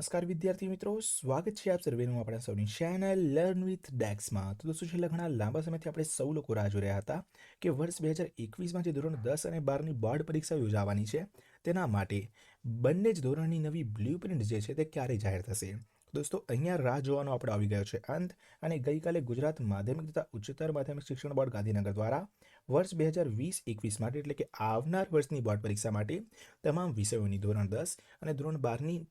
નમસ્કાર વિદ્યાર્થી મિત્રો, સ્વાગત છે આપ સર્વેનું આપણા સૌની ચેનલ લર્ન વિથ ડેક્સમાં. તો દોસ્તો, છેલ્લા ઘણા લાંબા સમયથી આપણે સૌ લોકો રાહ જોઈ રહ્યા હતા કે વર્ષ 2021માં જે ધોરણ 10 અને 12ની બોર્ડ પરીક્ષા યોજાવાની છે તેના માટે બંને જ ધોરણની નવી બ્લુપ્રિન્ટ જે છે તે ક્યારે જાહેર થશે. દોસ્તો, અહીંયા રાહ જોવાનો આપણે આવી ગયો છે અંત. અને ગઈકાલે ગુજરાત માધ્યમિક તથા ઉચ્ચતર માધ્યમિક શિક્ષણ બોર્ડ ગાંધીનગર દ્વારા વર્ષ 2020-21 માટે એટલે કે આવનાર વર્ષની બોર્ડ પરીક્ષા માટે તમામ વિષયોની ધોરણ 10 અને ધોરણ 12ની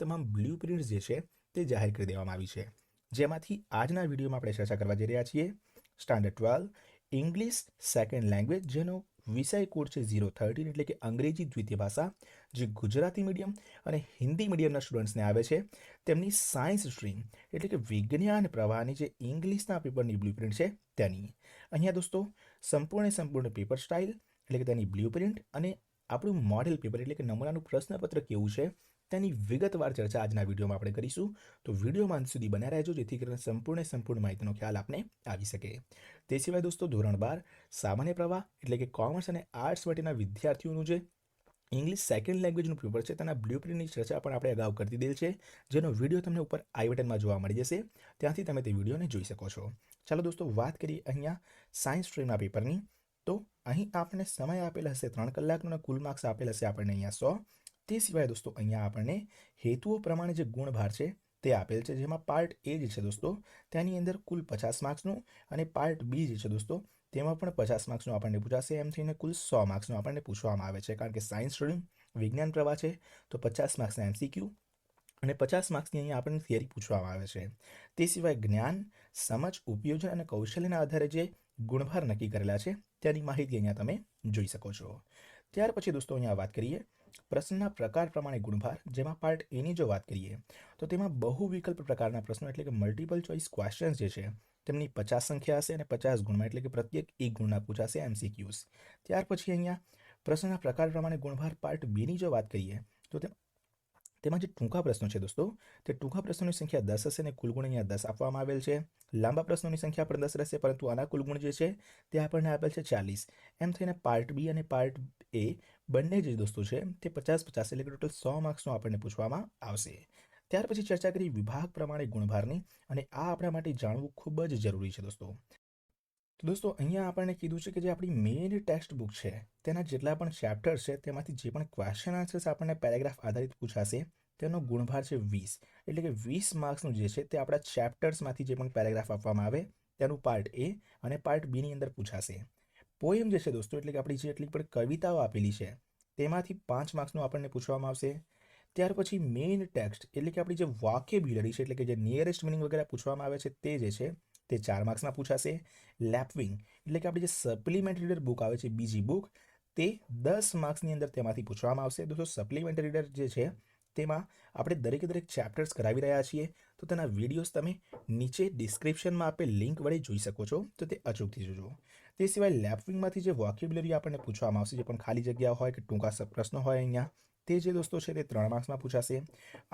તમામ બ્લુપ્રિન્ટ જે છે તે જાહેર કરી દેવામાં આવી છે, જેમાંથી આજના વિડીયોમાં આપણે ચર્ચા કરવા જઈ રહ્યા છીએ. સ્ટાન્ડર્ડ 12 ઇંગ્લિશ સેકન્ડ લેંગ્વેજ, જેનો વિષય કોડ છે 013 એટલે કે અંગ્રેજી દ્વિતીય ભાષા, જે ગુજરાતી મીડિયમ અને હિન્દી મીડિયમના સ્ટુડન્ટ્સને આવે છે. તેમની સાયન્સ સ્ટ્રીમ એટલે કે વિજ્ઞાન પ્રવાહની જે ઇંગ્લિશના પેપરની બ્લુપ્રિન્ટ છે તેની અહીંયા દોસ્તો સંપૂર્ણ પેપર સ્ટાઇલ એટલે કે તેની બ્લુપ્રિન્ટ અને આપણું મોડેલ પેપર એટલે કે નમૂનાનું પ્રશ્નપત્ર કેવું છે તેની વિગતવાર ચર્ચા આજના વિડીયોમાં આપણે કરીશું. તો વિડીયોમાં અંત સુધી બન્યા રહેજો, જેથી કરીને સંપૂર્ણ માહિતીનો ખ્યાલ આપને આવી શકે. તે સિવાય દોસ્તો, ધોરણ 12 સામાન્ય પ્રવાહ એટલે કે કોમર્સ અને આર્ટ્સ માટેના વિદ્યાર્થીઓનું જે ઇંગ્લિશ સેકન્ડ લેંગ્વેજનું પેપર છે તેના બ્લુપ્રિન્ટની ચર્ચા પણ આપણે અગાઉ કરી દીધેલ છે, જેનો વિડીયો તમને ઉપર આઈ બટનમાં જોવા મળી જશે. ત્યાંથી તમે તે વિડીયોને જોઈ શકો છો. ચાલો દોસ્તો, વાત કરીએ અહીંયા સાયન્સ સ્ટ્રીમના પેપરની. તો અહીં આપણને સમય આપેલ હશે 3 કલાકનો અને કુલ માર્ક્સ આપેલ હશે આપણને અહીંયા 100. તે સિવાય દોસ્તો અહીંયા આપણને હેતુઓ પ્રમાણે જે ગુણભાર છે તે આપેલ છે, જેમાં પાર્ટ એ જે છે દોસ્તો તેની અંદર કુલ 50 માર્ક્સનું અને પાર્ટ બી જે છે દોસ્તો તેમાં પણ 50 માર્ક્સનું આપણને પૂછાશે. એમ થઈને કુલ 100 માર્ક્સનું આપણને પૂછવામાં આવે છે, કારણ કે સાયન્સ સ્ટ્રીમ વિજ્ઞાન પ્રવાહ છે તો 50 માર્ક્સના MCQ અને 50 માર્ક્સની અહીંયા આપણને થિયરી પૂછવામાં આવે છે. તે સિવાય જ્ઞાન, સમજ, ઉપયોજન અને કૌશલ્યના આધારે જે ગુણભાર નક્કી કરેલા છે તેની માહિતી અહીંયા તમે જોઈ શકો છો. ત્યાર પછી દોસ્તો અહીંયા વાત કરીએ પ્રશ્નના પ્રકાર પ્રમાણે ગુણભાર, જેમાં પાર્ટ એની જો વાત કરીએ તો તેમાં બહુ વિકલ્પ પ્રકારના પ્રશ્નો એટલે કે મલ્ટિપલ ચોઇસ ક્વેશ્ચન્સ જે છે તેમની 50 સંખ્યા હશે અને 50 ગુણમાં એટલે કે પ્રત્યેક 1 ગુણના પૂછાશે MCQs. ત્યાર પછી અહીંયા પ્રશ્નના પ્રકાર પ્રમાણે ગુણભાર પાર્ટ બીની જો વાત કરીએ તો તેમાં જે ટૂંકા પ્રશ્નો છે દોસ્તો તે ટૂંકા પ્રશ્નોની સંખ્યા 10 હશે અને કુલ ગુણ અહીંયા 10 આપવામાં આવેલ છે. લાંબા પ્રશ્નોની સંખ્યા પણ 10 રહેશે, પરંતુ આના કુલ ગુણ જે છે તે આપણને આપેલ છે 40. એમ થઈને પાર્ટ બી અને પાર્ટ એ બંને જે દોસ્તો છે તે 50-50 એટલે કે ટોટલ 100 માર્ક્સનું આપણને પૂછવામાં આવશે. ત્યાર પછી ચર્ચા કરી વિભાગ પ્રમાણે ગુણભારની, અને આ આપણા માટે જાણવું ખૂબ જ જરૂરી છે દોસ્તો. તો દોસ્તો, અહીંયા આપણને કીધું છે કે જે આપણી મેઇન ટેક્સ્ટ બુક છે તેના જેટલા પણ ચેપ્ટર છે તેમાંથી જે પણ ક્વેશ્ચન આન્સર્સ આપણને પેરેગ્રાફ આધારિત પૂછાશે તેનો ગુણભાર છે 20. એટલે કે 20 માર્ક્સનું જે છે તે આપણા ચેપ્ટર્સમાંથી જે પણ પેરેગ્રાફ આપવામાં આવે તેનું પાર્ટ એ અને પાર્ટ બીની અંદર પૂછાશે. પોએમ જે છે દોસ્તો એટલે કે આપણી જેટલી પણ કવિતાઓ આપેલી છે તેમાંથી 5 માર્ક્સનું આપણને પૂછવામાં આવશે. ત્યાર પછી મેઇન ટેક્સ્ટ એટલે કે આપણી જે વોકેબ્યુલરી છે એટલે કે જે નિયરેસ્ટ મિનિંગ વગેરે પૂછવામાં આવે છે તે જે છે તે 4 માર્ક્સના પૂછાશે. લેપવિંગ એટલે કે આપણી જે સપ્લિમેન્ટરી રીડર બુક આવે છે બીજી બુક, તે 10 માર્ક્સની અંદર તેમાંથી પૂછવામાં આવશે. દોસ્તો, સપ્લિમેન્ટરી રીડર જે છે તેમાં આપણે દરેક ચેપ્ટર્સ કરાવી રહ્યા છીએ, તો તેના વિડીયોઝ તમે નીચે ડિસ્ક્રિપ્શનમાં આપેલ લિંક વડે જોઈ શકો છો, તો તે અચૂકથી જોજો. તે સિવાય લેપવિંગમાંથી જે વોકેબ્યુલરી આપણને પૂછવામાં આવશે, જે પણ ખાલી જગ્યા હોય કે ટૂંકા પ્રશ્નો હોય અહીંયા, તે જે દોસ્તો છે તે 3 માર્ક્સમાં પૂછાશે.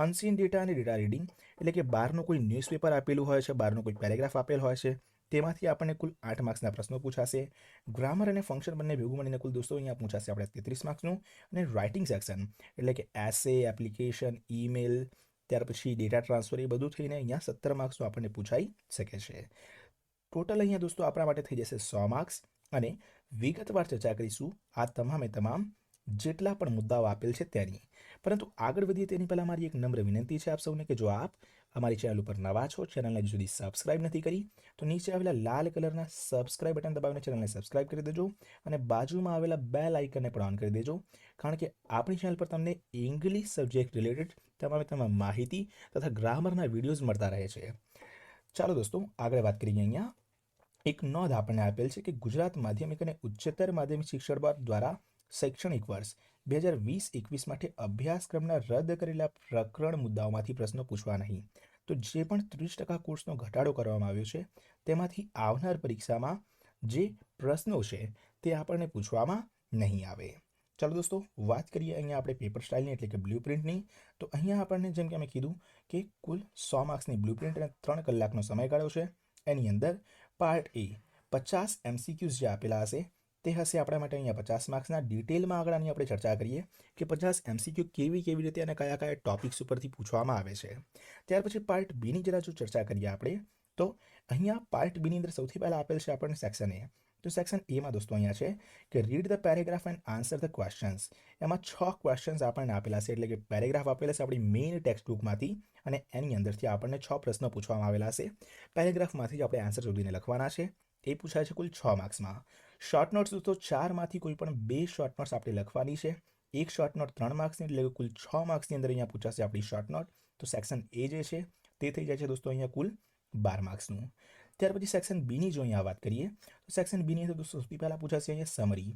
અનસીન ડેટા અને ડેટા રીડિંગ એટલે કે બહારનું કોઈ ન્યૂઝપેપર આપેલું હોય છે, બહારનો કોઈ પેરેગ્રાફ આપેલ હોય છે, તેમાંથી આપણને કુલ 8 માર્ક્સના પ્રશ્નો પૂછાશે. ગ્રામર અને ફંક્શન બંને ભેગું મળીને કુલ દોસ્તો અહીંયા પૂછાશે આપણે 33 માર્ક્સનું. અને રાઇટિંગ સેક્શન એટલે કે એસે, એપ્લિકેશન, ઈમેલ, ત્યાર પછી ડેટા ટ્રાન્સફર, એ બધું થઈને અહીંયા 17 માર્ક્સનું આપણને પૂછાઈ શકે છે. ટોટલ અહીંયા દોસ્તો આપણા માટે થઈ જશે 100 માર્ક્સ. અને વિગતવાર ચર્ચા કરીશું આ તમામ જેટલા પણ મુદ્દાઓ આપેલ છે તેની. પરંતુ આગળ વધીએ તેની પહેલાં મારી એક નમ્ર વિનંતી છે આપ સૌને કે જો આપ અમારી ચેનલ ઉપર નવા છો, ચેનલને હજુ સુધી સબસ્ક્રાઇબ નથી કરી, તો નીચે આવેલા લાલ કલરના સબસ્ક્રાઇબ બટન દબાવીને ચેનલને સબસ્ક્રાઇબ કરી દેજો અને બાજુમાં આવેલા બેલ આઇકનને પણ ઓન કરી દેજો, કારણ કે આપણી ચેનલ પર તમને ઇંગ્લિશ સબ્જેક્ટ રિલેટેડ તમામ માહિતી તથા ગ્રામરના વિડીયોઝ મળતા રહે છે. ચાલો દોસ્તો, આગળ વાત કરીએ. અહીંયા એક નોંધ આપણને આપેલ છે કે ગુજરાત માધ્યમિક અને ઉચ્ચતર માધ્યમિક શિક્ષણ બોર્ડ દ્વારા શૈક્ષણિક વર્ષ 2020-21 માટે અભ્યાસક્રમના રદ કરેલા પ્રકરણ મુદ્દાઓમાંથી પ્રશ્નો પૂછવા નહીં. તો જે પણ 30% કોર્સનો ઘટાડો કરવામાં આવ્યો છે તેમાંથી આવનાર પરીક્ષામાં જે પ્રશ્નો છે તે આપણને પૂછવામાં નહીં આવે. ચાલો દોસ્તો, વાત કરીએ અહીંયા આપણે પેપર સ્ટાઇલની એટલે કે બ્લુપ્રિન્ટની. તો અહીંયા આપણને જેમ કે અમે કીધું કે કુલ 100 માર્ક્સની બ્લુપ્રિન્ટ અને 3 કલાકનો સમયગાળો છે. એની અંદર પાર્ટ એ 50 MCQs જે આપેલા હશે તે હશે આપણા માટે અહીંયા 50 માર્ક્સના. ડિટેલમાં આગળ આની આપણે ચર્ચા કરીએ કે 50 MCQ કેવી રીતે અને કયા કયા ટોપિક્સ ઉપરથી પૂછવામાં આવે છે. ત્યાર પછી પાર્ટ બીની જરા જો ચર્ચા કરીએ આપણે, તો અહીંયા પાર્ટ બીની અંદર સૌથી પહેલાં આપેલ છે આપણને સેક્શન એ. તો સેક્શન એમાં દોસ્તો અહીંયા છે કે read the paragraph and answer the questions. એમાં 6 ક્વેશ્ચન્સ આપણને આપેલા છે, એટલે કે પેરેગ્રાફ આપેલા છે આપણી મેઇન ટેક્સ્ટ બુકમાંથી, અને એની અંદરથી આપણને 6 પ્રશ્નો પૂછવામાં આવેલા છે. પેરેગ્રાફમાંથી જ આપણે આન્સર શોધીને લખવાના છે. એ પૂછાય છે કુલ 6 માર્ક્સમાં. શોર્ટ નોટ્સ દોસ્તો 4માંથી કોઈ પણ 2 શોર્ટ નોટ્સ આપણે લખવાની છે. એક શોર્ટ નોટ 3 માર્ક્સની, એટલે કુલ 6 માર્ક્સની અંદર અહીંયા પૂછાશે આપણી શોર્ટ નોટ. તો સેક્શન એ જે છે તે થઈ જાય છે દોસ્તો અહીંયા કુલ 12 માર્ક્સનું. ત્યાર પછી સેક્શન બીની જો અહીંયા વાત કરીએ, તો સેક્શન બીની અંદર દોસ્તો સૌથી પહેલાં પૂછાશે અહીંયા સમરી.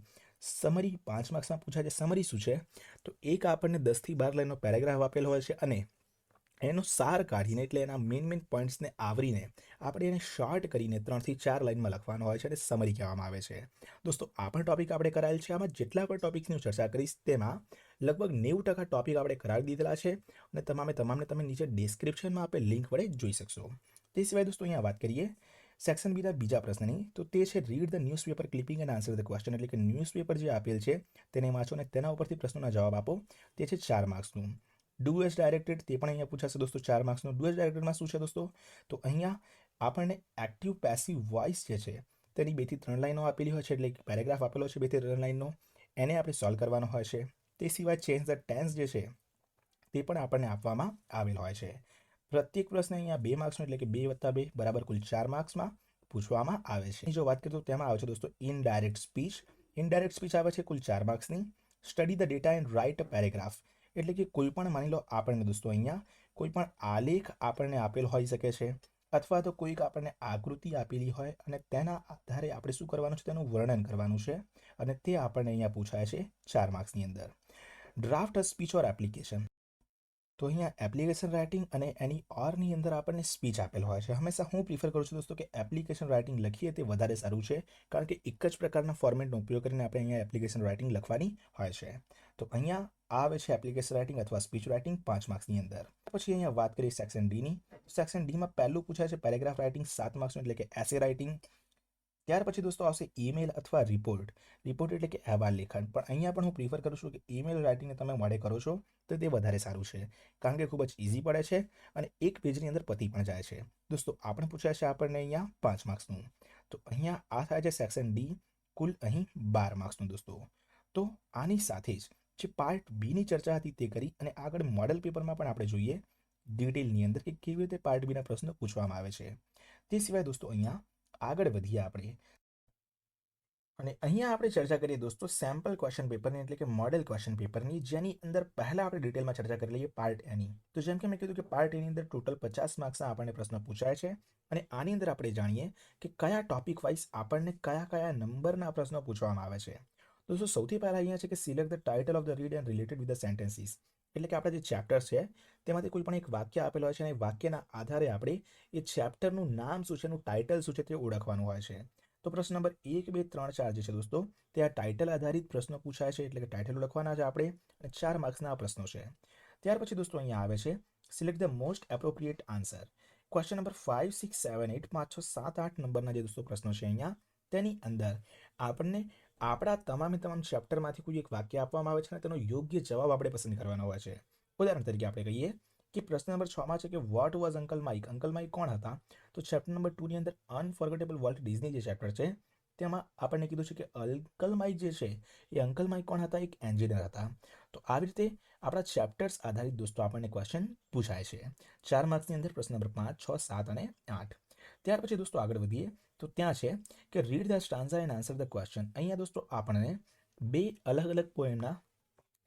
સમરી 5 માર્ક્સમાં પૂછાય છે. સમરી શું છે? તો એક આપણને 10 થી 12 લાઈનનો પેરેગ્રાફ આપેલો હોય છે, અને એનો સાર કાઢીને, એટલે એના મેઇન પોઈન્ટ્સને આવરીને આપણે એને શોર્ટ કરીને 3 થી 4 લાઈનમાં લખવાનો હોય છે, અને સમરી કહેવામાં આવે છે. દોસ્તો આ પણ ટોપિક આપણે કરાયેલ છે. આમાં જેટલા પણ ટોપિક્સની ચર્ચા કરીશ તેમાં લગભગ 90% ટોપિક આપણે કરાવી દીધેલા છે, અને તમામને તમે નીચે ડિસ્ક્રિપ્શનમાં આપેલ લિંક વડે જોઈ શકશો. તે સિવાય દોસ્તો અહીંયા વાત કરીએ સેક્શન બીના બીજા પ્રશ્નની, તો તે છે read the newspaper clipping and answer the question. એટલે કે ન્યૂઝપેપર જે આપેલ છે તેને વાંચો અને તેના ઉપરથી પ્રશ્નોના જવાબ આપો. તે છે 4 માર્ક્સનું. ડુ એઝ ડાયરેક્ટેડ, તે પણ અહીંયા પૂછાશે દોસ્તો 4 માર્ક્સનું. ડુ એઝ ડાયરેક્ટેડમાં શું છે દોસ્તો? તો અહીંયા આપણને એક્ટિવ પેસિવ વોઇસ જે છે તેની 2 થી 3 લાઈનો આપેલી હોય છે, એટલે કે પેરેગ્રાફ આપેલો છે 2 થી 3 લાઈનનો, એને આપણે સોલ્વ કરવાનો હોય છે. તે સિવાય ચેન્જ ધ ટેન્સ જે છે તે પણ આપણને આપવામાં આવેલ હોય છે. પ્રત્યેક પ્રશ્ન અહીંયા 2 માર્ક્સનો, એટલે કે 2 + 2 બરાબર કુલ 4 માર્ક્સમાં પૂછવામાં આવે છે. જો વાત કરીએ તો તેમાં આવે છે દોસ્તો ઇનડાયરેક્ટ સ્પીચ. ઇનડાયરેક્ટ સ્પીચ આવે છે કુલ 4 માર્ક્સની. Study the data and write a paragraph. એટલે કે કોઈ પણ માની લો આપણને દોસ્તો અહીંયા કોઈ પણ આલેખ આપણને આપેલ હોઈ શકે છે, અથવા તો કોઈક આપણને આકૃતિ આપેલી હોય, અને તેના આધારે આપણે શું કરવાનું છે, તેનું વર્ણન કરવાનું છે, અને તે આપણને અહીંયા પૂછાય છે 4 માર્ક્સની અંદર. Draft a speech or application. તો અહીંયા એપ્લિકેશન રાઇટિંગ અને એની ઓરની અંદર આપણને સ્પીચ આપેલ હોય છે. હંમેશા હું પ્રિફર કરું છું દોસ્તો કે એપ્લિકેશન રાઇટિંગ લખીએ તે વધારે સારું છે, કારણ કે એક જ પ્રકારના ફોર્મેટનો ઉપયોગ કરીને આપણે અહીંયા એપ્લિકેશન રાઇટિંગ લખવાની હોય છે. તો અહીંયા આવે છે એપ્લિકેશન રાઇટિંગ અથવા સ્પીચ રાઇટિંગ 5 માર્ક્સની અંદર. પછી અહીંયા વાત કરીએ સેક્શન ડીની. સેક્શન ડીમાં પહેલું પૂછાય છે પેરેગ્રાફ રાઇટિંગ 7 માર્ક્સનું, એટલે કે એસે રાઇટિંગ. ત્યાર પછી દોસ્તો આવશે ઈમેલ અથવા રિપોર્ટ. રિપોર્ટ એટલે કે અહેવાલ લેખન. પણ અહીંયા પણ હું પ્રિફર કરું છું કે ઈમેલ રાઇટિંગને તમે મોડે કરો છો તો તે વધારે સારું છે, કારણ કે ખૂબ જ ઇઝી પડે છે, અને એક પેજની અંદર પતી પણ જાય છે. દોસ્તો આ પણ પૂછાય છે આપણને અહીંયા 5 માર્ક્સનું. તો અહીંયા આ થાય છે સેક્શન ડી, કુલ અહીં 12 માર્ક્સનું દોસ્તો. તો આની સાથે જ જે પાર્ટ બીની ચર્ચા હતી તે કરી, અને આગળ મોડેલ પેપરમાં પણ આપણે જોઈએ ડિટેલની અંદર કે કેવી રીતે પાર્ટ બીના પ્રશ્નો પૂછવામાં આવે છે. તે સિવાય દોસ્તો અહીંયા આગળ વધીએ આપણે, અને અહીંયા આપણે ચર્ચા કરીએ દોસ્તો સેમ્પલ ક્વેશ્ચન પેપરની, એટલે કે મોડેલ ક્વેશ્ચન પેપરની, જેની અંદર પહેલા આપણે ડિટેલમાં ચર્ચા કરી લઈએ પાર્ટ એની. તો જેમ કે મેં કીધું કે પાર્ટ એની અંદર ટોટલ 50 માર્ક્સના આપણને પ્રશ્ન પૂછાય છે, અને આની અંદર આપણે જાણીએ કે કયા ટોપિક વાઇઝ આપણને કયા નંબરના પ્રશ્નો પૂછવામાં આવે છે. દોસ્તો સૌથી પહેલાં અહીંયા છે કે select the title of the read and related with the sentences. એટલે કે આપણા જે ચેપ્ટર્સ છે તેમાંથી કોઈ પણ એક વાક્ય આપેલો હોય છે, અને એ વાક્યના આધારે આપણે એ ચેપ્ટરનું નામ શું છે, એનું ટાઇટલ શું છે તે ઓળખવાનું હોય છે. તો પ્રશ્ન નંબર 1, 2, 3, 4 જે છે દોસ્તો તે આ ટાઇટલ આધારિત પ્રશ્નો પૂછાય છે, એટલે કે ટાઇટલ લખવાના છે આપણે, અને 4 માર્ક્સના આ પ્રશ્નો છે. ત્યાર પછી દોસ્તો અહીંયા આવે છે select the most appropriate answer. Question number 5, 6, 7, 8, 5, 6, 7, 8 નંબરના જે દોસ્તો પ્રશ્નો છે અહીંયા, તેની અંદર આપણને આપણા તમામ ચેપ્ટરમાંથી કોઈ એક વાક્ય આપવામાં આવે છે, અને તેનો યોગ્ય જવાબ આપણે પસંદ કરવાનો હોય છે. ઉદાહરણ તરીકે આપણે કહીએ કે પ્રશ્ન નંબર 6માં છે કે what was uncle Mike. Uncle Mike કોણ હતા? તો ચેપ્ટર નંબર 2ની અંદર અનફોર્ગેટેબલ વોલ્ટ ડિઝની જે ચેપ્ટર છે તેમાં આપણને કીધું છે કે અંકલ માઇક જે છે એ અંકલ માઇક કોણ હતા? એક એન્જિનિયર હતા. તો આવી રીતે આપણા ચેપ્ટર્સ આધારિત દોસ્તો આપણને ક્વેશ્ચન પૂછાય છે 4 માર્ક્સની અંદર. પ્રશ્ન નંબર 5, 6, 7 અને 8. ત્યાર પછી દોસ્તો આગળ વધીએ તો ત્યાં છે કે read the stanza and answer the question. અહીંયા દોસ્તો આપણને 2 અલગ પોએમના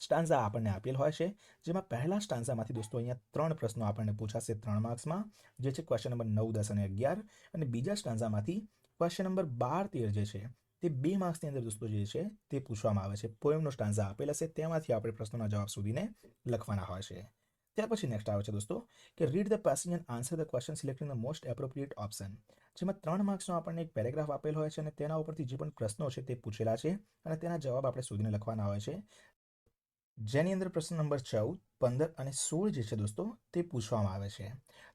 સ્ટાન્ઝા આપણને આપેલ હોય છે, જેમાં પહેલા સ્ટાન્ઝામાંથી દોસ્તો અહીંયા 3 પ્રશ્નો આપણને પૂછાશે 3 માર્ક્સમાં, જે છે ક્વેશ્ચન નંબર 9, 10 અને 11. અને બીજા સ્ટાન્ઝામાંથી ક્વેશ્ચન નંબર 12, 13 જે છે તે 2 માર્ક્સની અંદર દોસ્તો જે છે તે પૂછવામાં આવે છે. પોએમનો સ્ટાન્ઝા આપેલા છે, તેમાંથી આપણે પ્રશ્નોના જવાબ શોધીને લખવાના હોય છે. ત્યાર પછી નેક્સ્ટ આવે છે દોસ્તો કે read the passage and answer the question selecting the most appropriate option. જેમાં 3 માર્ક્સનો આપણને એક પેરેગ્રાફ આપેલ હોય છે, અને તેના ઉપરથી જે પણ પ્રશ્નો છે તે પૂછેલા છે, અને તેના જવાબ આપણે શોધીને લખવાના હોય છે, જેની અંદર પ્રશ્ન નંબર 14, 15 અને 16 જે છે દોસ્તો તે પૂછવામાં આવે છે.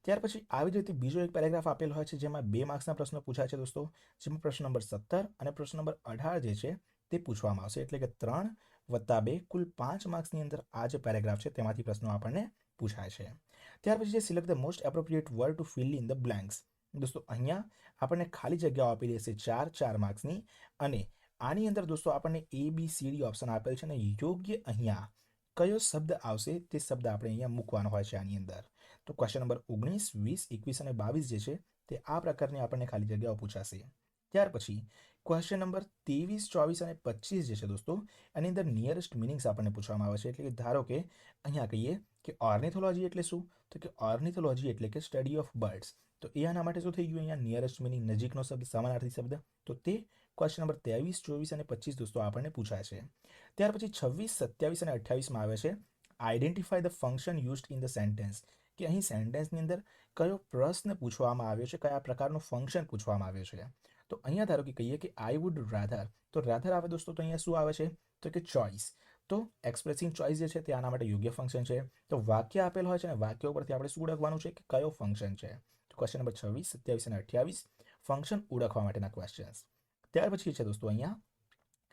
ત્યાર પછી આવી જ રીતે બીજો એક પેરેગ્રાફ આપેલ હોય છે, જેમાં 2 માર્ક્સના પ્રશ્નો પૂછાય છે દોસ્તો, જેમાં પ્રશ્ન નંબર 17 અને પ્રશ્ન નંબર 18 જે છે તે પૂછવામાં આવશે. એટલે કે 3+2 કુલ 5 માર્ક્સની અંદર આ જે પેરેગ્રાફ છે તેમાંથી પ્રશ્નો આપણને પૂછાય છે. ત્યાર પછી છે select the most appropriate word to fill in the blanks. દોસ્તો અહીંયા આપણને ખાલી જગ્યાઓ આપેલી હશે 4 માર્ક્સની, અને આની અંદર દોસ્તો આપણને ABCD ઓપ્શન આપેલ છે, અને યોગ્ય અહીંયા કયો શબ્દ આવશે તે શબ્દ આપણે અહીંયા મૂકવાનો હોય છે આની અંદર. તો ક્વેશ્ચન નંબર 19, 20, 21 અને 22 જે છે તે આ પ્રકારની આપણને ખાલી જગ્યાઓ પૂછાશે. ત્યાર પછી ક્વેશ્ચન નંબર 23, 24 અને 25 જે છે દોસ્તો એની અંદર નિયરેસ્ટ મિનિંગ્સ આપણને પૂછવામાં આવે છે. એટલે કે ધારો કે અહીંયા કહીએ કે ઓર્નિથોલોજી એટલે શું, તો કે ઓર્નિથોલોજી એટલે કે સ્ટડી ઓફ બર્ડ્સ. તો એ આના માટે શું થઈ ગયું, અહીંયા નિયરેસ્ટ મિનિંગ નજીકનો શબ્દ, સમાનાર્થી શબ્દ. તો તે ક્વેશ્ચન નંબર 23, 24 અને 25 દોસ્તો આપણને પૂછાય છે. ત્યાર પછી 26, 27 અને 28માં આવે છે identify the function used in the sentence. કે અહીં સેન્ટેન્સની અંદર કયો પ્રશ્ન પૂછવામાં આવ્યો છે, કયા પ્રકારનું ફંક્શન પૂછવામાં આવ્યું છે. તો અહીંયા ધારો કે કહીએ કે આઈ વુડ રાધર, તો રાધર આવે દોસ્તો, તો અહીંયા શું આવે છે, તો કે ચોઇસ. તો એક્સપ્રેસિંગ ચોઇસ જે છે તે આના માટે યોગ્ય ફંક્શન છે. તો વાક્ય આપેલ હોય છે અને વાક્ય ઉપરથી આપણે શું ઓળખવાનું છે કે કયો ફંક્શન છે. તો ક્વેશ્ચન નંબર 26, 27 અને 28 ફંક્શન ઓળખવા માટેના ક્વેશ્ચન્સ. ત્યાર પછી છે દોસ્તો અહીંયા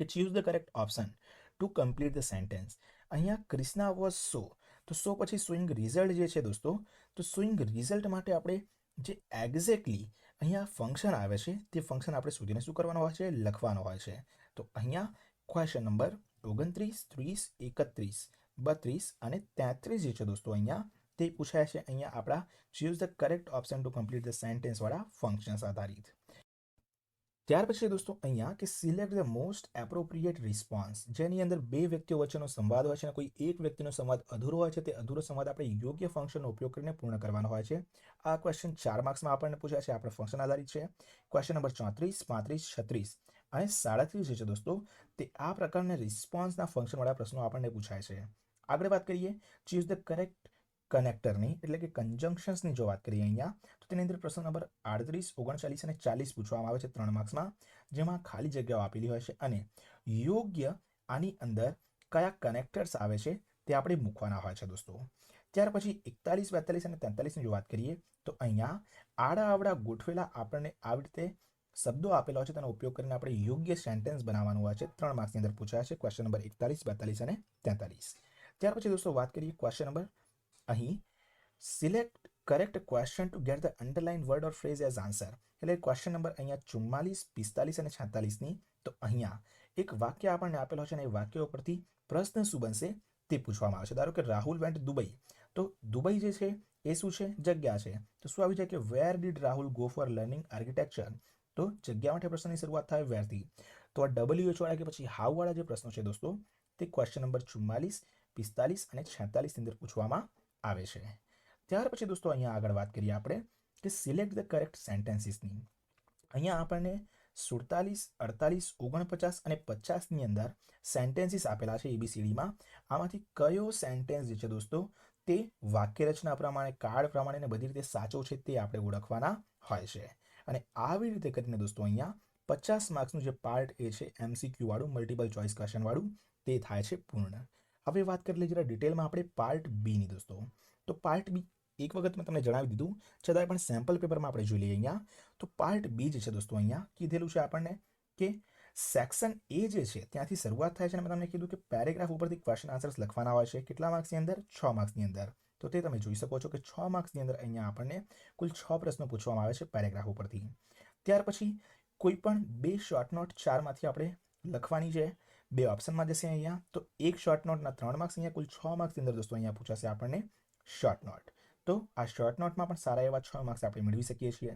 કે choose the correct option to complete the sentence. અહીંયા ક્રિષ્ના વોઝ સો, તો સો પછી સ્વિંગ રિઝલ્ટ જે છે દોસ્તો, તો સ્વિંગ રિઝલ્ટ માટે આપણે જે એક્ઝેક્ટલી અહીંયા ફંક્શન આવે છે તે ફંક્શન આપણે શોધીને શું કરવાનો હોય છે, લખવાનો હોય છે. તો અહીંયા ક્વેશ્ચન નંબર 29, 30, 31, 32 અને 33 જે છે દોસ્તો અહીંયા તે પૂછાય છે અહીંયા આપણા choose the correct option to complete the sentence વાળા ફંક્શન્સ આધારિત. ત્યાર પછી દોસ્તો અહીંયા કે select the most appropriate response, જેની અંદર બે વ્યક્તિઓ વચ્ચેનો સંવાદ હોય છે અને કોઈ એક વ્યક્તિનો સંવાદ અધૂરો હોય છે, તે અધૂરો સંવાદ આપણે યોગ્ય ફંક્શનનો ઉપયોગ કરીને પૂર્ણ કરવાનો હોય છે. આ ક્વેશ્ચન 4 માર્ક્સમાં આપણને પૂછાય છે, આપણે ફંક્શન આધારિત છે. ક્વેશ્ચન નંબર 34, 35, 36 અને 37 જે છે દોસ્તો તે આ પ્રકારના રિસ્પોન્સના ફંક્શનવાળા પ્રશ્નો આપણને પૂછાય છે. આગળ વાત કરીએ ચૂઝ ધ કરેક્ટ કનેક્ટરની, એટલે કે કન્જંક્શન્સની જો વાત કરીએ અહીંયા, તો તેની અંદર પ્રશ્ન નંબર 38, 39 અને 40 પૂછવામાં આવે છે 3 માર્ક્સમાં, જેમાં ખાલી જગ્યાઓ આપેલી હોય છે અને યોગ્ય આની અંદર કયા કનેક્ટર્સ આવે છે તે આપણે મૂકવાના હોય છે દોસ્તો. ત્યાર પછી 41, 42 અને 43ની જો વાત કરીએ, તો અહીંયા આડા આવડા ગોઠવેલા આપણને આવી રીતે શબ્દો આપેલા હોય છે, તેનો ઉપયોગ કરીને આપણે યોગ્ય સેન્ટેન્સ બનાવવાનું હોય છે. 3 માર્ક્સની અંદર પૂછાય છે ક્વેશ્ચન નંબર 41, 42 અને 43. ત્યાર પછી દોસ્તો વાત કરીએ ક્વેશ્ચન નંબર અહીં select correct question two get the underline word or phrase as answer. એટલે ક્વેશ્ચન નંબર અહીંયા 44, 45 અને 46ની, તો અહીંયા એક વાક્ય આપણને આપેલો છે અને એ વાક્ય ઉપરથી પ્રશ્ન શું બનશે તે પૂછવામાં આવે છે. ધારો કે રાહુલ વેન્ટ દુબઈ, તો દુબઈ જે છે એ શું છે, જગ્યા છે. તો શું આવી જાય કે where did Rahul go for learning architecture, તો જગ્યા માટે પ્રશ્નની શરૂઆત થાય વેરથી. તો આ WHO વાળા કે પછી હાઉ વાળા જે પ્રશ્નો છે દોસ્તો તે ક્વેશ્ચન નંબર 44, 45 અને 46ની અંદર પૂછવામાં આવે છે. ત્યાર પછી દોસ્તો અહીંયા આગળ વાત કરીએ આપણે કે સિલેક્ટ ધ કરેક્ટ સેન્ટેન્સીસની. અહીંયા આપણને 47, 48, 49 અને 50ની અંદર સેન્ટેન્સીસ આપેલા છે ABCDમાં. આમાંથી કયો સેન્ટેન્સ જે છે દોસ્તો તે વાક્ય રચના પ્રમાણે, કાળ પ્રમાણે ને બધી રીતે સાચો છે તે આપણે ઓળખવાના હોય છે. અને આવી રીતે કરીને દોસ્તો અહીંયા 50 માર્ક્સનું જે પાર્ટ એ છે MCQ વાળું, મલ્ટિપલ ચોઇસ ક્વેશ્ચન વાળું, તે થાય છે પૂર્ણ. હવે વાત કરી લઈએ જરા ડિટેલમાં આપણે પાર્ટ બીની દોસ્તો. તો પાર્ટ બી એક વખત મેં તમને જણાવી દીધું, છતાંય પણ સેમ્પલ પેપરમાં આપણે જોઈ લઈએ અહીંયા. તો પાર્ટ બી જે છે દોસ્તો અહીંયા કીધેલું છે આપણને કે સેક્શન એ જે છે ત્યાંથી શરૂઆત થાય છે અને મેં તમને કીધું કે પેરેગ્રાફ ઉપરથી ક્વેશ્ચન આન્સર્સ લખવાના હોય છે. કેટલા માર્ક્સની અંદર? 6 માર્ક્સની અંદર. તો તે તમે જોઈ શકો છો કે 6 માર્ક્સની અંદર અહીંયા આપણને કુલ 6 પ્રશ્નો પૂછવામાં આવે છે પેરેગ્રાફ ઉપરથી. ત્યાર પછી કોઈ પણ 2 શોર્ટ નોટ 4માંથી આપણે લખવાની છે. 2 ઓપ્શનમાં જશે અહીંયા. તો એક શોર્ટ નોટના 3 માર્ક્સ, અહીંયા કુલ 6 માર્ક્સની અંદર દોસ્તો અહીંયા પૂછાશે આપણને શોર્ટ નોટ. તો આ શોર્ટ નોટમાં પણ સારા એવા 6 માર્ક્સ આપણે મેળવી શકીએ છીએ.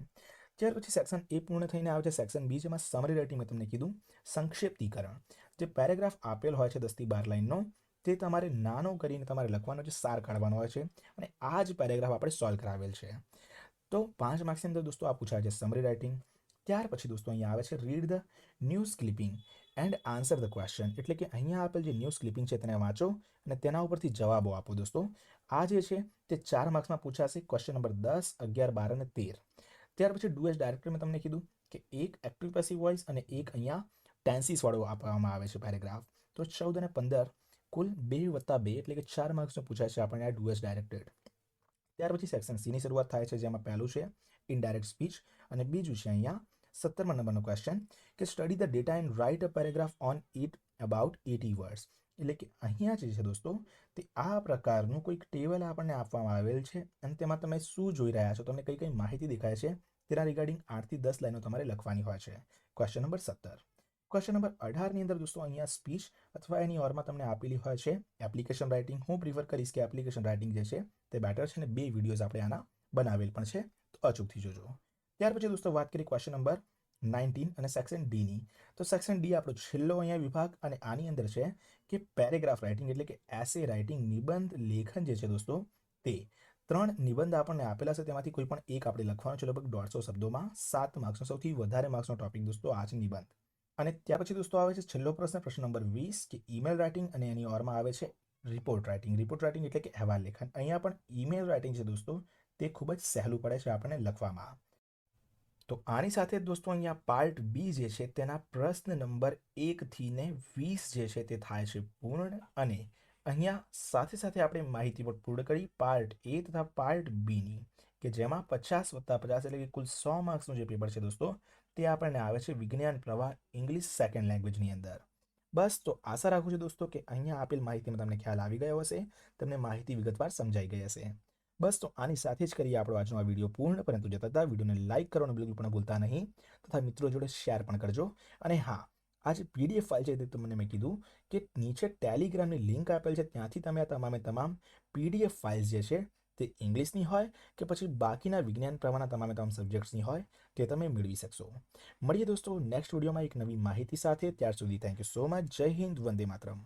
ત્યાર પછી સેક્શન એ પૂર્ણ થઈને આવે છે સેક્શન બી, જેમાં સમરી રાઇટિંગ મેં તમને કીધું, સંક્ષિપ્તીકરણ. જે પેરેગ્રાફ આપેલ હોય છે 10 થી 12 લાઇનનો, તે તમારે નાનો કરીને તમારે લખવાનો છે, સાર કાઢવાનો હોય છે, અને આ જ પેરેગ્રાફ આપણે સોલ્વ કરાવેલ છે. તો 5 માર્ક્સની અંદર દોસ્તો આ પૂછાય છે સમરી રાઇટિંગ. ત્યાર પછી દોસ્તો અહીંયા આવે છે read the news clipping and answer the question. એટલે કે અહીંયા આપેલ જે ન્યૂઝ ક્લિપિંગ છે તેને વાંચો અને તેના ઉપરથી જવાબો આપો દોસ્તો. આ જે છે તે 4 માર્ક્સમાં પૂછાશે ક્વેશ્ચન નંબર 10, 11, 12 અને 13. ત્યાર પછી ડુ એઝ ડાયરેક્ટર મેં તમને કીધું કે એક એક્ટિવ પેસિવ વોઇસ અને એક અહીંયા ટેન્સીસ વાળો આપવામાં આવે છે પેરેગ્રાફ. તો 14 અને 15 કુલ 2+2 એટલે કે 4 માર્ક્સનો પૂછાય છે આપણને આ ડુ એઝ ડાયરેક્ટેડ. ત્યાર પછી સેક્શન સીની શરૂઆત થાય છે, જેમાં પહેલું છે ઇનડાયરેક્ટ સ્પીચ અને બીજું છે અહીંયા 17મા નંબરનો ક્વેશ્ચન કે study the data and write a paragraph on it about 80 words. એટલે કે અહીંયા જે છે દોસ્તો તે આ પ્રકારનું કોઈક ટેબલ આપણને આપવામાં આવેલ છે અને તેમાં તમે શું જોઈ રહ્યા છો, તમને કઈ કઈ માહિતી દેખાય છે તેના રિગાર્ડિંગ 8 થી 10 લાઈનો તમારે લખવાની હોય છે. Question number 17. ક્વેશ્ચન નંબર 18ની અંદર દોસ્તો અહીંયા સ્પીચ અથવા એની ઓરમાં તમને આપેલી હોય છે એપ્લિકેશન રાઇટિંગ. હું પ્રિફર કરીશ કે એપ્લિકેશન રાઇટિંગ જે છે તે બેટર છે અને 2 વિડીયોઝ આપણે આના બનાવેલ પણ છે, તો અચૂકથી જોજો. ત્યાર પછી દોસ્તો વાત કરી ક્વેશ્ચન નંબર 19 અને સેક્શન ડીની. તો સેક્શન ડી આપણો છેલ્લો અહીંયા વિભાગ અને આની અંદર છે કે પેરેગ્રાફ રાઇટિંગ એટલે કે એસે રાઇટિંગ, નિબંધ લેખન જે છે દોસ્તો તે 3 નિબંધ આપણને આપેલા છે, તેમાંથી કોઈ પણ એક આપણે લખવાનો છે લગભગ 150 શબ્દોમાં. 7 માર્ક્સનો સૌથી વધારે માર્ક્સનો ટોપિક દોસ્તો આ છે નિબંધ. અને ત્યાર પછી દોસ્તો આવે છે છેલ્લો પ્રશ્ન, પ્રશ્ન નંબર 20 કે ઈમેલ રાઇટિંગ અને એની ઓરમાં આવે છે રિપોર્ટ રાઇટિંગ. રિપોર્ટ રાઇટિંગ એટલે કે અહેવાલ લેખન. અહીંયા પણ ઈમેલ રાઇટિંગ છે દોસ્તો તે ખૂબ જ સહેલું પડે છે આપણને લખવામાં. તો આની સાથે દોસ્તો અહીંયા પાર્ટ બી જે છે તેના પ્રશ્ન નંબર 1 થી ને 20 જે છે તે થાય છે પૂર્ણ. અને અહીંયા સાથે સાથે આપણે માહિતી પણ પૂર્ણ કરી પાર્ટ એ તથા પાર્ટ બીની, કે જેમાં 50 + 50 એટલે કે કુલ 100 માર્ક્સનું જે પેપર છે દોસ્તો તે આપણને આવે છે વિજ્ઞાન પ્રવાહ ઇંગ્લિશ સેકન્ડ લેંગ્વેજની અંદર. બસ, તો આશા રાખું છું દોસ્તો કે અહીંયા આપેલ માહિતીમાં તમને ખ્યાલ આવી ગયો હશે, તમને માહિતી વિગતવાર સમજાઈ ગઈ હશે. બસ, તો આની સાથે જ કરીએ આપણો આજનો આ વિડીયો પૂર્ણ. પરંતુ જતા હતા વિડીયોને લાઇક કરવાનું બિલકુલ પણ ભૂલતા નહીં તથા મિત્રો જોડે શેર પણ કરજો. અને હા, આ જે પીડીએફ ફાઇલ છે તે તમને મેં કીધું કે નીચે ટેલિગ્રામની લિંક આપેલ છે, ત્યાંથી તમે આ તમામ પીડીએફ ફાઇલ્સ જે છે તે ઇંગ્લિશની હોય કે પછી બાકીના વિજ્ઞાન પ્રવાહના તમામ સબ્જેક્ટ્સની હોય તે તમે મેળવી શકશો. મળીએ દોસ્તો નેક્સ્ટ વિડીયોમાં એક નવી માહિતી સાથે. ત્યાર સુધી થેન્ક યુ સો મચ. જય હિન્દ, વંદે માતરમ.